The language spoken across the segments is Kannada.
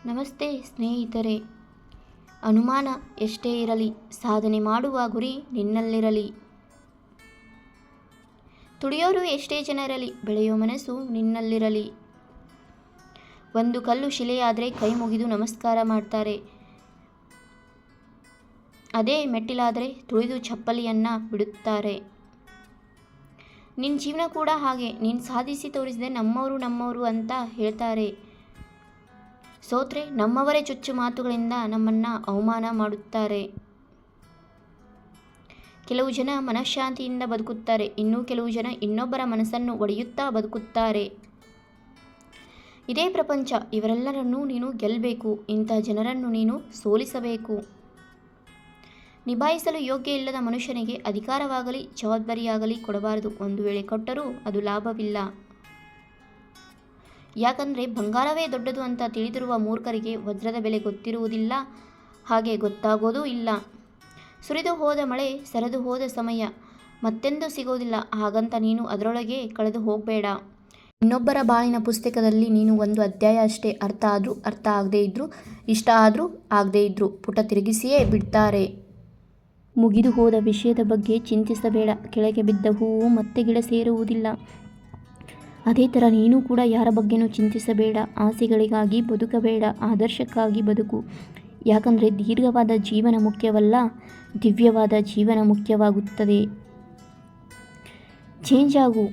ನಮಸ್ತೆ ಸ್ನೇಹಿತರೆ. ಅನುಮಾನ ಎಷ್ಟೇ ಇರಲಿ, ಸಾಧನೆ ಮಾಡುವ ಗುರಿ ನಿನ್ನಲ್ಲಿರಲಿ. ತುಡಿಯೋರು ಎಷ್ಟೇ ಜನ ಇರಲಿ, ಬೆಳೆಯೋ ಮನಸ್ಸು ನಿನ್ನಲ್ಲಿರಲಿ. ಒಂದು ಕಲ್ಲು ಶಿಲೆಯಾದರೆ ಕೈ ಮುಗಿದು ನಮಸ್ಕಾರ ಮಾಡ್ತಾರೆ. ಅದೇ ಮೆಟ್ಟಿಲಾದರೆ ತುಳಿದು ಚಪ್ಪಲಿಯನ್ನು ಬಿಡುತ್ತಾರೆ. ನಿನ್ನ ಜೀವನ ಕೂಡ ಹಾಗೆ. ನೀನು ಸಾಧಿಸಿ ತೋರಿಸಿದೆ ನಮ್ಮವರು ಅಂತ ಹೇಳ್ತಾರೆ. ಸೋತ್ರೆ ನಮ್ಮವರೇ ಚುಚ್ಚು ಮಾತುಗಳಿಂದ ನಮ್ಮನ್ನು ಅವಮಾನ ಮಾಡುತ್ತಾರೆ. ಕೆಲವು ಜನ ಮನಃಶಾಂತಿಯಿಂದ ಬದುಕುತ್ತಾರೆ, ಇನ್ನೂ ಕೆಲವು ಜನ ಇನ್ನೊಬ್ಬರ ಮನಸ್ಸನ್ನು ಒಡೆಯುತ್ತಾ ಬದುಕುತ್ತಾರೆ. ಇದೇ ಪ್ರಪಂಚ. ಇವರೆಲ್ಲರನ್ನೂ ನೀನು ಗೆಲ್ಲಬೇಕು. ಇಂಥ ಜನರನ್ನು ನೀನು ಸೋಲಿಸಬೇಕು. ನಿಭಾಯಿಸಲು ಯೋಗ್ಯ ಇಲ್ಲದ ಮನುಷ್ಯನಿಗೆ ಅಧಿಕಾರವಾಗಲಿ ಜವಾಬ್ದಾರಿಯಾಗಲಿ ಕೊಡಬಾರದು. ಒಂದು ವೇಳೆ ಕೊಟ್ಟರೂ ಅದು ಲಾಭವಿಲ್ಲ. ಯಾಕಂದರೆ ಬಂಗಾರವೇ ದೊಡ್ಡದು ಅಂತ ತಿಳಿದಿರುವ ಮೂರ್ಖರಿಗೆ ವಜ್ರದ ಬೆಲೆ ಗೊತ್ತಿರುವುದಿಲ್ಲ, ಹಾಗೆ ಗೊತ್ತಾಗೋದೂ ಇಲ್ಲ. ಸುರಿದು ಹೋದ ಮಳೆ, ಸರಿದು ಹೋದ ಸಮಯ ಮತ್ತೆಂದೂ ಸಿಗೋದಿಲ್ಲ. ಹಾಗಂತ ನೀನು ಅದರೊಳಗೆ ಕಳೆದು ಹೋಗಬೇಡ. ಇನ್ನೊಬ್ಬರ ಬಾಳಿನ ಪುಸ್ತಕದಲ್ಲಿ ನೀನು ಒಂದು ಅಧ್ಯಾಯ ಅಷ್ಟೇ. ಅರ್ಥ ಆದರೂ ಅರ್ಥ ಆಗದೇ ಇದ್ದರೂ, ಇಷ್ಟ ಆದರೂ ಆಗದೇ ಇದ್ದರೂ ಪುಟ ತಿರುಗಿಸಿಯೇ ಬಿಡ್ತಾರೆ. ಮುಗಿದು ಹೋದ ವಿಷಯದ ಬಗ್ಗೆ ಚಿಂತಿಸಬೇಡ. ಕೆಳಗೆ ಬಿದ್ದ ಹೂವು ಮತ್ತೆ ಗಿಡ ಸೇರುವುದಿಲ್ಲ. ಅದೇ ಥರ ನೀನು ಕೂಡ ಯಾರ ಬಗ್ಗೆನೂ ಚಿಂತಿಸಬೇಡ. ಆಸೆಗಳಿಗಾಗಿ ಬದುಕಬೇಡ, ಆದರ್ಶಕ್ಕಾಗಿ ಬದುಕು. ಯಾಕಂದರೆ ದೀರ್ಘವಾದ ಜೀವನ ಮುಖ್ಯವಲ್ಲ, ದಿವ್ಯವಾದ ಜೀವನ ಮುಖ್ಯವಾಗುತ್ತದೆ. ಚೇಂಜ್ ಆಗು.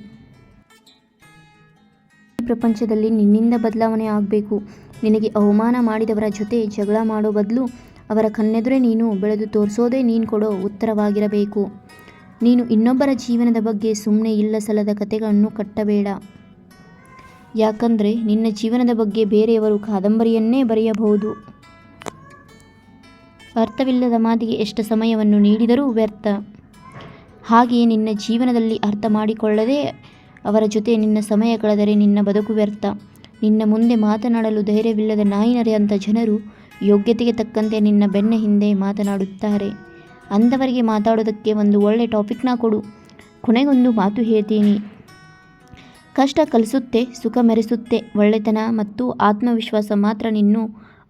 ಈ ಪ್ರಪಂಚದಲ್ಲಿ ನಿನ್ನಿಂದ ಬದಲಾವಣೆ ಆಗಬೇಕು. ನಿನಗೆ ಅವಮಾನ ಮಾಡಿದವರ ಜೊತೆ ಜಗಳ ಮಾಡೋ ಬದಲು ಅವರ ಕಣ್ಣೆದುರೇ ನೀನು ಬೆಳೆದು ತೋರಿಸೋದೇ ನೀನು ಕೊಡೋ ಉತ್ತರವಾಗಿರಬೇಕು. ನೀನು ಇನ್ನೊಬ್ಬರ ಜೀವನದ ಬಗ್ಗೆ ಸುಮ್ಮನೆ ಇಲ್ಲ ಸಲ್ಲದ ಕಥೆಗಳನ್ನು ಕಟ್ಟಬೇಡ. ಯಾಕಂದರೆ ನಿನ್ನ ಜೀವನದ ಬಗ್ಗೆ ಬೇರೆಯವರು ಕಾದಂಬರಿಯನ್ನೇ ಬರೆಯಬಹುದು. ಅರ್ಥವಿಲ್ಲದ ಮಾತಿಗೆ ಎಷ್ಟು ಸಮಯವನ್ನು ನೀಡಿದರೂ ವ್ಯರ್ಥ. ಹಾಗೆಯೇ ನಿನ್ನ ಜೀವನದಲ್ಲಿ ಅರ್ಥ ಮಾಡಿಕೊಳ್ಳದೆ ಅವರ ಜೊತೆ ನಿನ್ನ ಸಮಯ ಕಳೆದರೆ ನಿನ್ನ ಬದುಕು ವ್ಯರ್ಥ. ನಿನ್ನ ಮುಂದೆ ಮಾತನಾಡಲು ಧೈರ್ಯವಿಲ್ಲದ ನಾಯಿನರೆಯಂಥ ಜನರು ಯೋಗ್ಯತೆಗೆ ತಕ್ಕಂತೆ ನಿನ್ನ ಬೆನ್ನ ಹಿಂದೆ ಮಾತನಾಡುತ್ತಾರೆ. ಅಂಥವರಿಗೆ ಮಾತಾಡೋದಕ್ಕೆ ಒಂದು ಒಳ್ಳೆ ಟಾಪಿಕ್ನ ಕೊಡು. ಕೊನೆಗೊಂದು ಮಾತು ಹೇಳ್ತೀನಿ. ಕಷ್ಟ ಕಲಿಸುತ್ತೆ, ಸುಖ ಮೆರೆಸುತ್ತೆ. ಒಳ್ಳೆತನ ಮತ್ತು ಆತ್ಮವಿಶ್ವಾಸ ಮಾತ್ರ ನಿನ್ನು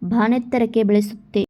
ಬಾನೆತ್ತರಕ್ಕೆ ಬೆಳೆಸುತ್ತೆ.